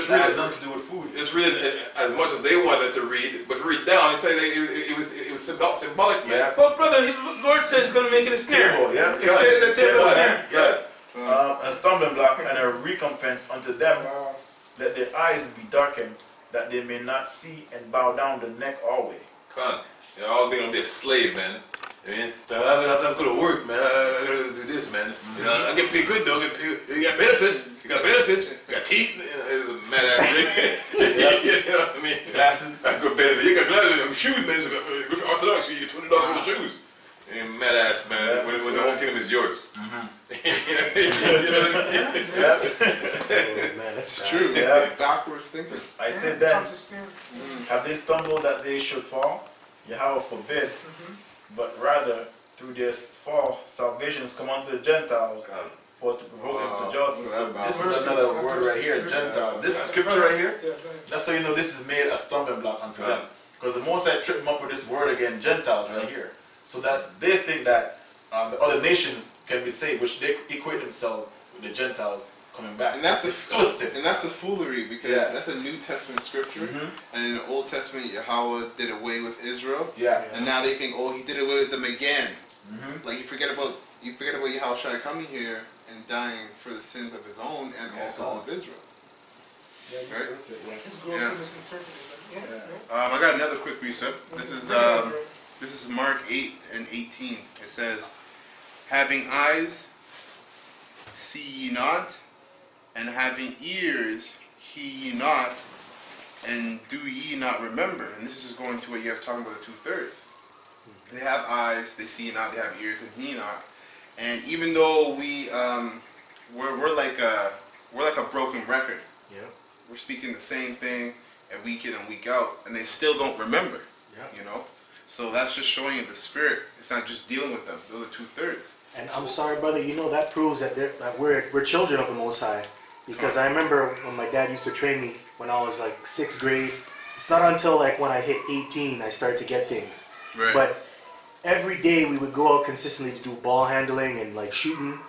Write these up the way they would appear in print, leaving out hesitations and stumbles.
It had nothing to do with food. It's really as much as they wanted to read, but read down and tell you it was symbolic, man. Yeah. But brother, the Lord says He's going to make it a snare. Table, yeah. The table snare. Yeah. A stumbling block and a recompense unto them. Let their eyes be darkened, that they may not see and bow down the neck always. Come on. You know, always gonna be a slave, man. I mean, I have to go to work, man. I gotta do this, man. You know, I get paid good though. You got benefits. You got benefits. You got teeth. It's a mad ass thing. You know what I mean? Glasses. I got benefits. You got glasses. Shoes, man. For Orthodox, you get $20 for the shoes. You mad ass, man. When the whole kingdom is yours. You know what I mean? Oh, man, that's True. Yeah. Backwards thinking. I said then, have they stumbled that they should fall? Yahweh forbid, but rather through this fall, salvation has come unto the Gentiles for to provoke them to jealousy. So this is another word right here, Gentile. This scripture right here, that's how you know this is made a stumbling block unto them. Because the most I trip them up with this word again, Gentiles right here. So that they think that the other nations can be saved, which they equate themselves with the Gentiles coming back. And that's twisted. And that's the foolery, because that's a New Testament scripture, and in the Old Testament, Yahweh did away with Israel. And now they think, oh, He did away with them again. Like you forget about Yahweh coming here and dying for the sins of His own and also all of Israel. That's it, I got another quick precept. This is Mark 8 and 18. It says, having eyes, see ye not, and having ears, hear ye not, and do ye not remember. And this is just going to what you guys talking about, the 2/3. They have eyes, they see not, they have ears, and hear not. And even though we're like a broken record. We're speaking the same thing and week in and week out, and they still don't remember. You know. So that's just showing you the spirit. It's not just dealing with them. Those are 2/3. And I'm sorry, brother, you know that proves that we're children of the Most High. Because I remember when my dad used to train me when I was like 6th grade. It's not until like when I hit 18 I started to get things. Right. But every day we would go out consistently to do ball handling and like shooting.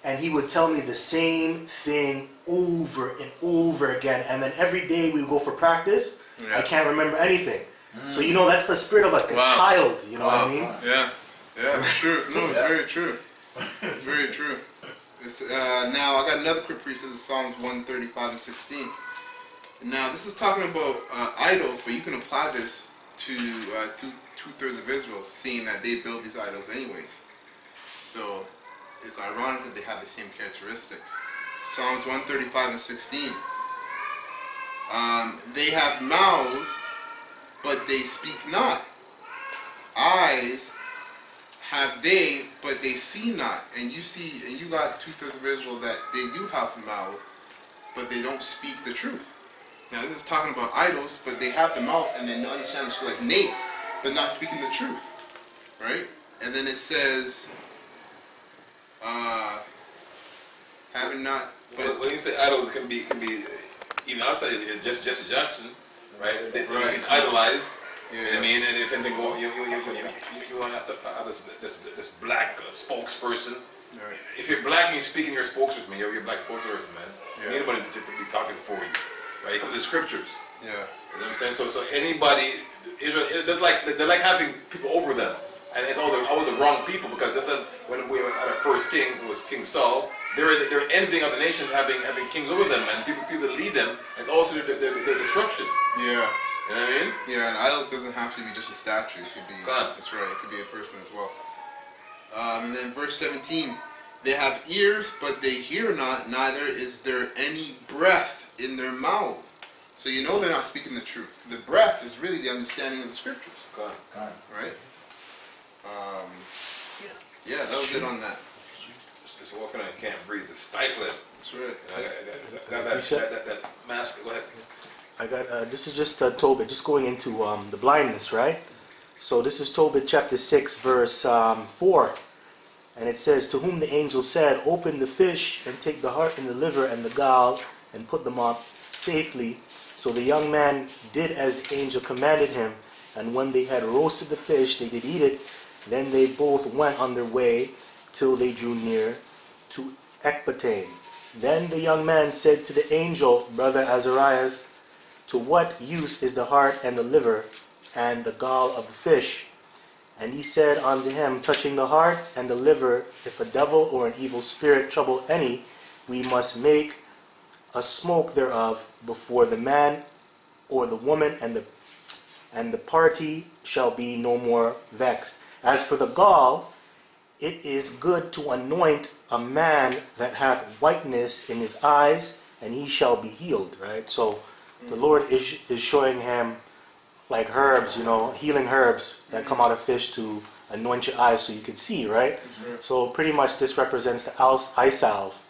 And he would tell me the same thing over and over again. And then every day we would go for practice. I can't remember anything. So you know that's the spirit of like a child, you know what I mean? Yeah, it's true. No, it's very true. It's very true. Now I got another quick precept of Psalms 135 and 16. Now this is talking about idols, but you can apply this to 2/3 of Israel, seeing that they build these idols anyways. So it's ironic that they have the same characteristics. Psalms 135 and 16. They have mouths, but they speak not. Eyes have they, but they see not. And you got 2/3 of Israel that they do have a mouth, but they don't speak the truth. Now this is talking about idols, but they have the mouth and they understand like Nate, but not speaking the truth, right? And then it says, having not. But when you say idols, it can be even outside. Just Jesse Jackson, right? He's idolized. You know what I mean? And if anything, you want to have this black spokesperson. Right. If you're black and you're speaking, you're a spokesperson, you're a black spokesperson, man. You need anybody to be talking for you, right? You come to the scriptures. Yeah. You know what I'm saying? So anybody, Israel, it's like they like having people over them, and it's always the wrong people, because just when we had our first king, who was King Saul, they're envying other nations having kings over them, and people that lead them. It's also their destructions. Yeah. You know what I mean? Yeah, an idol doesn't have to be just a statue. It could be. That's right. It could be a person as well. And then verse 17, they have ears, but they hear not. Neither is there any breath in their mouths. So you know they're not speaking the truth. The breath is really the understanding of the scriptures. Right? Yeah, that was it on that. Just walking and can't breathe. It's stifling. That's right. That mask. Go ahead. I got, this is just Tobit, just going into the blindness, right? So this is Tobit chapter 6, verse 4. And it says, to whom the angel said, open the fish and take the heart and the liver and the gall and put them up safely. So the young man did as the angel commanded him. And when they had roasted the fish, they did eat it. Then they both went on their way till they drew near to Ecbatane. Then the young man said to the angel, Brother Azarias, to what use is the heart and the liver and the gall of the fish? And he said unto him, touching the heart and the liver, if a devil or an evil spirit trouble any, we must make a smoke thereof before the man or the woman, and the party shall be no more vexed. As for the gall, it is good to anoint a man that hath whiteness in his eyes, and he shall be healed. Right? So the Lord is showing him like herbs, healing herbs that come out of fish to anoint your eyes so you can see, right? So pretty much this represents the eye salve.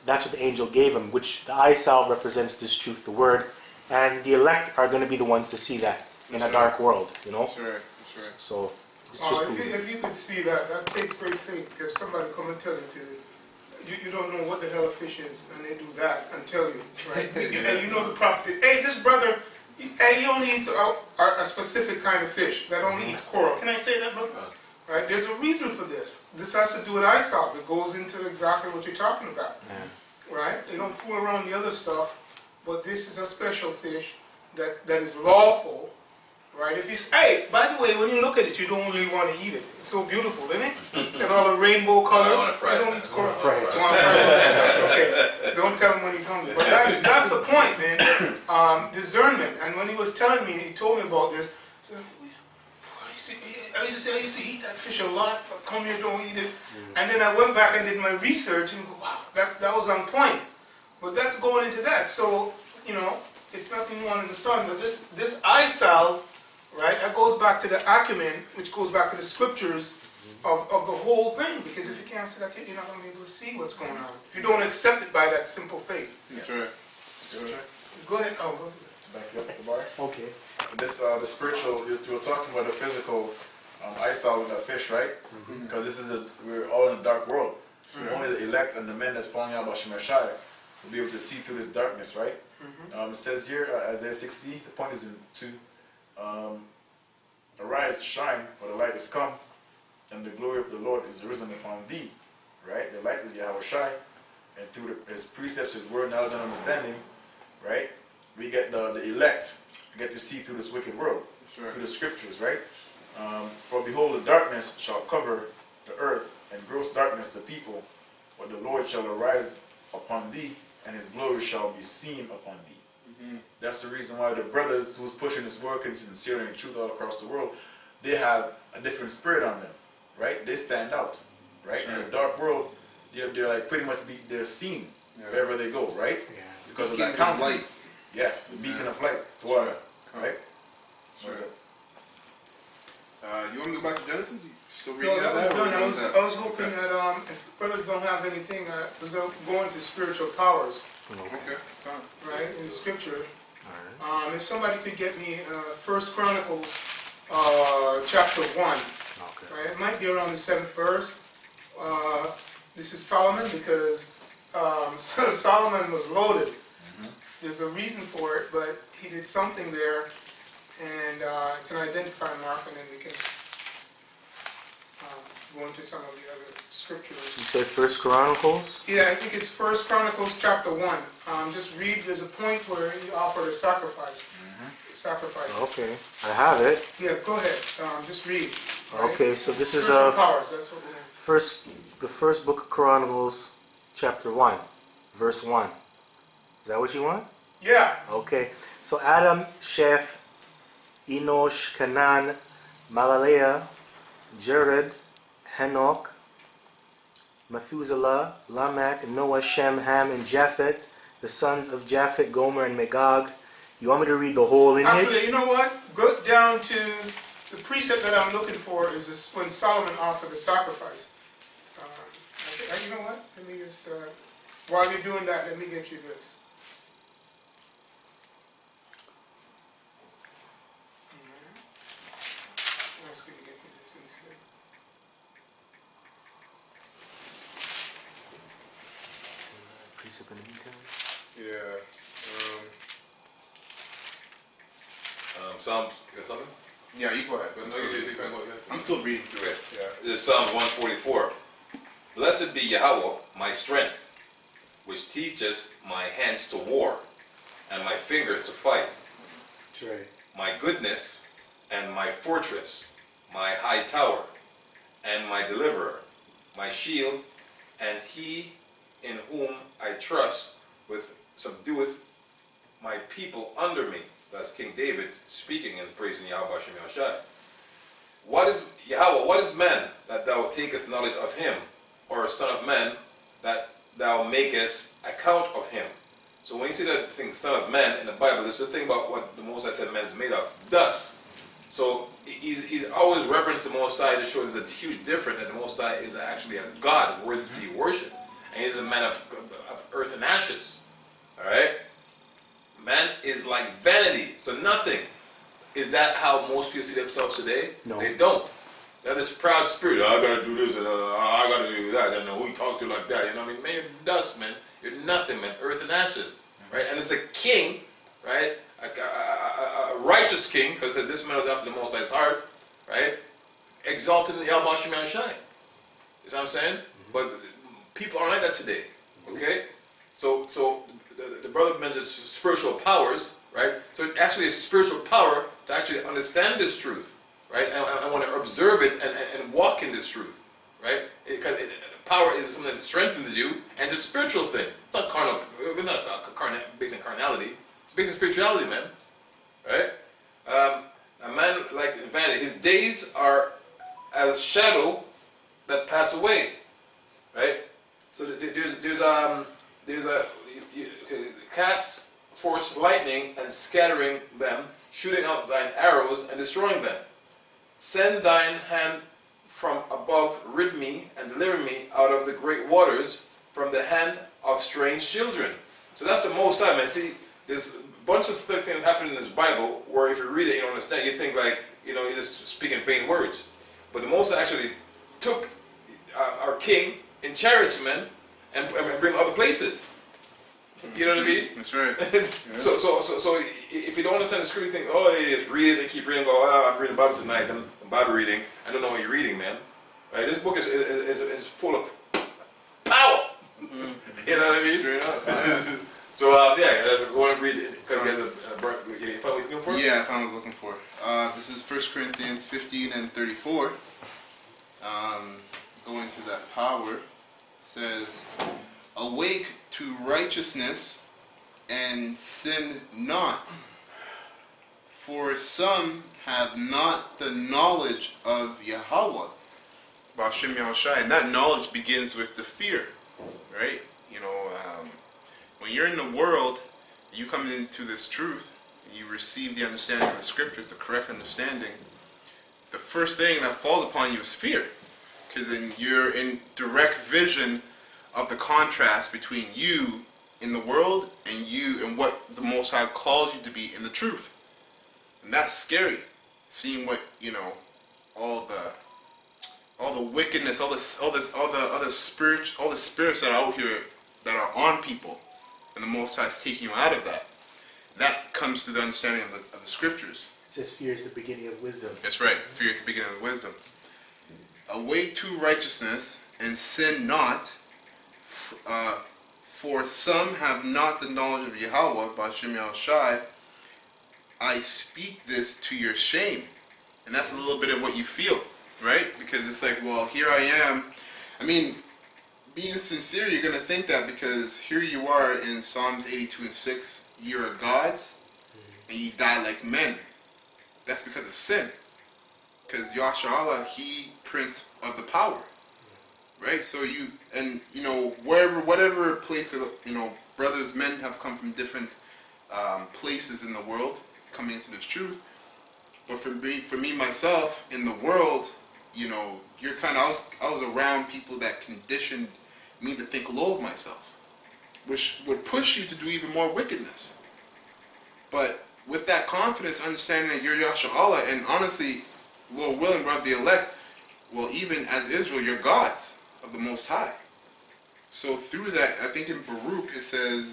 That's what the angel gave him, which the eye salve represents this truth, the word, and the elect are going to be the ones to see that in a dark world, That's right. That's right. So it's just if you could see that, that takes great faith, because somebody come and tell you don't know what the hell a fish is, and they do that and tell you, right? And you know the property. Hey, this brother, he only eats a specific kind of fish that only eats coral. Can I say that, brother? Right? There's a reason for this. This has to do with eye salve. It goes into exactly what you're talking about. Right? They don't fool around the other stuff, but this is a special fish that is lawful. Right? If you hey, by the way, when you look at it, you don't really want to eat it. It's so beautiful, isn't it? And all the rainbow colors. I don't eat coral. Okay. Don't tell him when he's hungry. But that's the point, man. Discernment. And when he was telling me, he told me about this. I used to eat that fish a lot, but come here, don't eat it. And then I went back and did my research and go, wow, that was on point. But that's going into that. So, it's nothing new under the sun. But this eye salve, right, that goes back to the acumen, which goes back to the scriptures of the whole thing. Because if you can't see that, you're not going to be able to see what's going on. If you don't accept it by that simple faith. That's right. Go ahead. Oh, go ahead. Back you up the bar. okay. This the spiritual. You were talking about the physical eye salve with that fish, right? Because this is we're all in a dark world. Only the elect and the men that's following out about Shemashai will be able to see through this darkness, right? It says here, Isaiah 60. The point is in 2. Arise, shine, for the light is come, and the glory of the Lord is risen upon thee. Right? The light is Yahweh Shai, and through his precepts, his word, knowledge, and understanding, right? We get the elect. We get to see through this wicked world, through the scriptures, right? For behold, the darkness shall cover the earth, and gross darkness the people. But the Lord shall arise upon thee, and his glory shall be seen upon thee. That's the reason why the brothers who's pushing this work and sincerity and truth all across the world, they have a different spirit on them, right? They stand out, right? In the dark world, they're like pretty much they're seen wherever they go, right? Because of that countenance. Yes, the beacon of light to water, right? Sure. You want me to go back to Genesis? Still No, reading that was done. or I was hoping that if brothers don't have anything, we're going to go into spiritual powers, Okay, fine. right, in the scripture. All right. If somebody could get me 1 Chronicles chapter 1, Okay. right? It might be around the 7th verse. This is Solomon because Solomon was loaded. There's a reason for it, but he did something there, and it's an identifying mark, and then we can go into some of the other scriptures. You said First Chronicles? Yeah, I think it's 1 Chronicles chapter 1. Just read, there's a point where he offered a sacrifice. Sacrifices. Okay, I have it. Yeah, go ahead. Just read. Right? Okay, so this is Spiritual powers, that's what we have. the first book of Chronicles, chapter 1, verse 1. Is that what you want? Yeah. Okay, so Adam, Sheth, Enosh, Canaan, Malaleah, Jared, Henoch, Methuselah, Lamech, Noah, Shem, Ham, and Japheth, the sons of Japheth, Gomer, and Magog. You want me to read the whole lineage? Actually, you know what? Go down to the precept that I'm looking for is this, when Solomon offered the sacrifice. You know what? Let me just, while you're doing that, let me get you this. Ask you to get me this instead. Precept in the meantime. Yeah. Psalms, you got something? Yeah, you go ahead. No, you go ahead. I'm still reading through it. Yeah. This is Psalm 144. Blessed be Yahweh, my strength, which teaches my hands to war and my fingers to fight. That's right. My goodness and my fortress, my high tower, and my deliverer, my shield, and he in whom I trust, with subdueth my people under me. That's King David speaking and praising Yahweh Shem Yahshai. What is Yahweh? What is man that thou takest knowledge of him, or a son of man that thou makest account of him? So when you see that thing, son of man, in the Bible, there's a thing about what the Most High said man is made of, dust. So he's always referenced the Most High to show there's a huge difference that the Most High is actually a God worthy to be worshipped. And he's a man of earth and ashes. Alright? Man is like vanity, so nothing. Is that how most people see themselves today? No. They don't. They're this proud spirit. I gotta do this and I gotta do that. And who talk to you like that? You know what I mean? Man, you're dust, man. You're nothing, man. Earth and ashes, right? And it's a king, right? A righteous king, because this man was after the Most High's heart, right? Exalted in Yahweh Shem Yahshai. You see what I'm saying? But people aren't like that today. Okay? So the brother mentions spiritual powers, right? So it actually is spiritual power to actually understand this truth, right? And want to observe it and walk in this truth, right? Power is something that strengthens you, and it's a spiritual thing. It's not carnal. It's not based on carnality. It's based on spirituality, man. Right? A man like vanity, his days are as shadow that pass away. Right? So there's a cast forth lightning and scattering them, shooting out thine arrows and destroying them. Send thine hand from above, rid me and deliver me out of the great waters, from the hand of strange children. So that's the Most High, man. See, there's a bunch of things happening in this Bible where if you read it, you don't understand. You think like, you're just speaking vain words. But the Most High actually took our king in chariots, man, and bring other places. You know what I mean? That's right. Yeah. So if you don't understand the scripture, you think, oh, you just read it and keep reading. Go, oh, I'm reading Bible tonight. I'm Bible reading. I don't know what you're reading, man. Right? This book is full of power. Mm-hmm. You know what I mean? Straight up. So go on and read it because you found what you're looking for. Yeah, I found what I was looking for. This is 1 Corinthians 15 and 34. Going to that power, it says, awake to righteousness and sin not, for some have not the knowledge of Yahweh. Ba'ashem Yahushai. And that knowledge begins with the fear, right? When you're in the world, you come into this truth, you receive the understanding of the scriptures, the correct understanding, the first thing that falls upon you is fear. Because then you're in direct vision of the contrast between you in the world and you and what the Most High calls you to be in the truth. And that's scary. Seeing what, all the wickedness, all the spirits that are out here that are on people, and the Most High is taking you out of that. That comes through the understanding of the scriptures. It says fear is the beginning of wisdom. That's right. Fear is the beginning of wisdom. Awake to righteousness and sin not, for some have not the knowledge of Yahweh, Ba'ashem Yahushai. I speak this to your shame. And that's a little bit of what you feel, right? Because it's like, well, here I am. I mean, being sincere, you're going to think that because here you are in Psalms 82 and 6, you're gods, and you die like men. That's because of sin. Because Yahshua Allah, he prince of the power. Right? So whatever place, brothers, men have come from different places in the world, coming into this truth. But for me, myself, in the world, you're I was around people that conditioned me to think low of myself, which would push you to do even more wickedness. But with that confidence, understanding that you're Yahshua Allah, and honestly, Lord willing, we're of the elect, well, even as Israel, you're gods of the Most High. So through that, I think in Baruch, it says,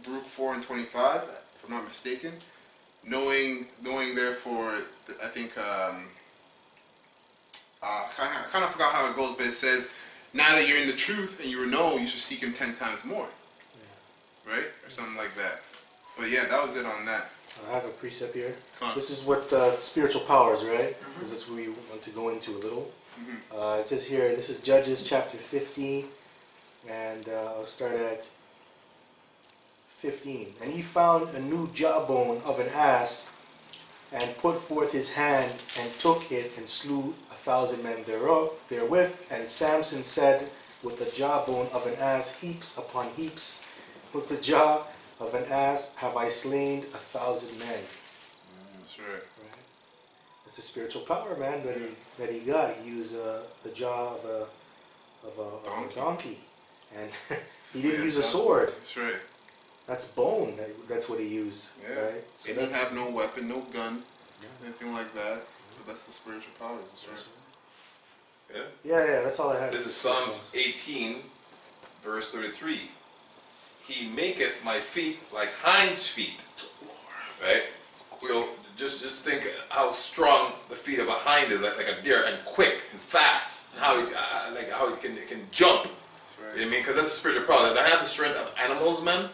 Baruch 4 and 25, if I'm not mistaken, knowing therefore, I think, I kind of forgot how it goes, but it says, now that you're in the truth and you know, you should seek him 10 times more. Right? Or something like that. But yeah, that was it on that. I have a precept here. Come on. This is what spiritual powers, right? Because that's what we want to go into a little. It says here, this is Judges chapter 15, and I'll start at 15. And he found a new jawbone of an ass, and put forth his hand, and took it, and slew 1,000 men therewith. And Samson said, with the jawbone of an ass, heaps upon heaps, with the jaw of an ass have I slain 1,000 men. That's right. Right? It's a spiritual power, man, that he got. He used the jaw of a donkey. And he didn't use a sword. That's right. That's bone. That's what he used. Yeah. Right? So He didn't have no weapon, no gun, anything like that. But that's the spiritual powers. That's right. Yeah. Yeah, that's all I have. This is Psalms 18, verse 33. He maketh my feet like hinds' feet. Right? So just think how strong the feet of a hind is, like a deer, and quick and fast, and how it can jump. That's right. You know what I mean? Because that's a spiritual power. They have the strength of animals, man.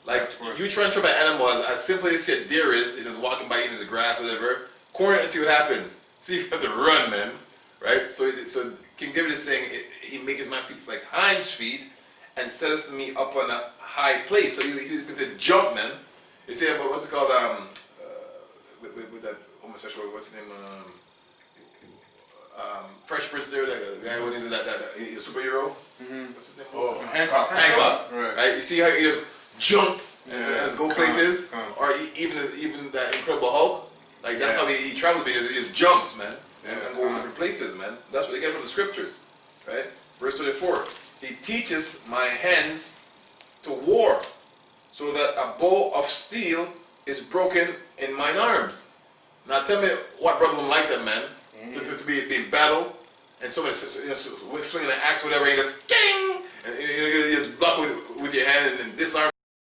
Like, you try and trip an animal, as simply as a deer is, it is walking by eating the grass, whatever, corner and see what happens. See if you have to run, man. Right? So King David is saying, he maketh my feet like hinds' feet, and setteth me up on a high place. So he was going to jump, man. You say about, what's it called, with that homosexual, what's his name, Fresh Prince there, the guy when he's he's a superhero. What's his name? Oh, Hancock. Right. You see how he just jump and just go places, or even that Incredible Hulk. Like that's how he travels. He just jumps, man, and go different places, man. That's what they get from the scriptures, right? Verse 34. He teaches my hands to war, so that a bow of steel is broken in mine arms. Now tell me what brother would like that, man, to be in battle, and somebody swinging an axe, whatever, and he just